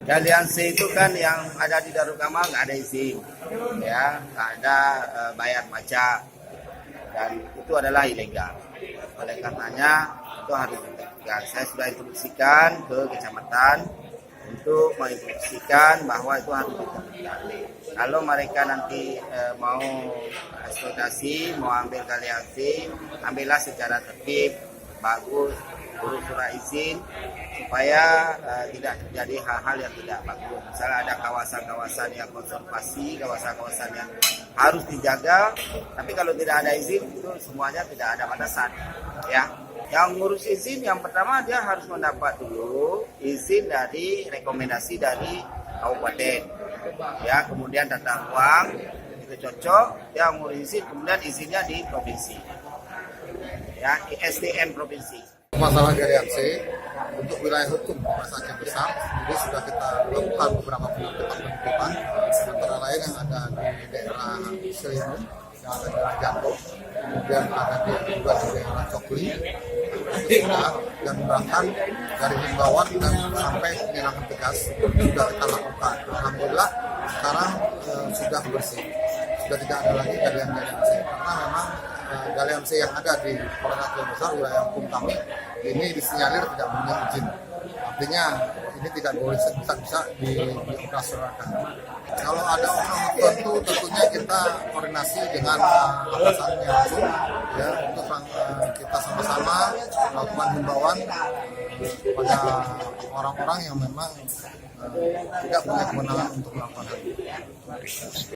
Aliansi itu kan yang ada di Darul Kamal nggak ada izin, ya, nggak ada bayar pajak, dan itu adalah ilegal. Oleh karenanya itu harus dihentikan. Saya sudah instruksikan ke kecamatan untuk menginstruksikan bahwa itu harus dihentikan. Kalau mereka nanti mau eksploitasi, mau ambil aliansi, ambillah secara tertib, bagus, urus surat izin supaya tidak terjadi hal-hal yang tidak bagus. Misalnya ada kawasan-kawasan yang konservasi, kawasan-kawasan yang harus dijaga, tapi kalau tidak ada izin itu semuanya tidak ada batasan, ya. Yang ngurus izin yang pertama dia harus mendapat dulu izin dari rekomendasi dari kabupaten, ya, kemudian tata ruang itu cocok, dia ngurus izin, kemudian izinnya di provinsi, ya, SDM provinsi. Masalah aliansi untuk wilayah hukum Polres Aceh Besar, jadi sudah kita lakukan beberapa penertiban, antara lain yang ada di daerah Selimun, yang ada di daerah Janto, kemudian ada juga di daerah Cokli, dan bahkan dari himbauan dan sampai penindakan tegas sudah kita lakukan. Alhamdulillah sekarang sudah bersih, sudah tidak ada lagi galian-galian karena memang galian C yang ada di Polres Aceh Besar wilayah hukum kami ini disinyalir tidak punya izin. Artinya ini tidak boleh bisa dioperasionalkan. Kalau ada orang tertentu tentunya kita koordinasi dengan atasannya langsung, ya, untuk kita sama-sama melakukan himbauan pada orang-orang yang memang tidak punya kewenangan untuk melakukan hal itu.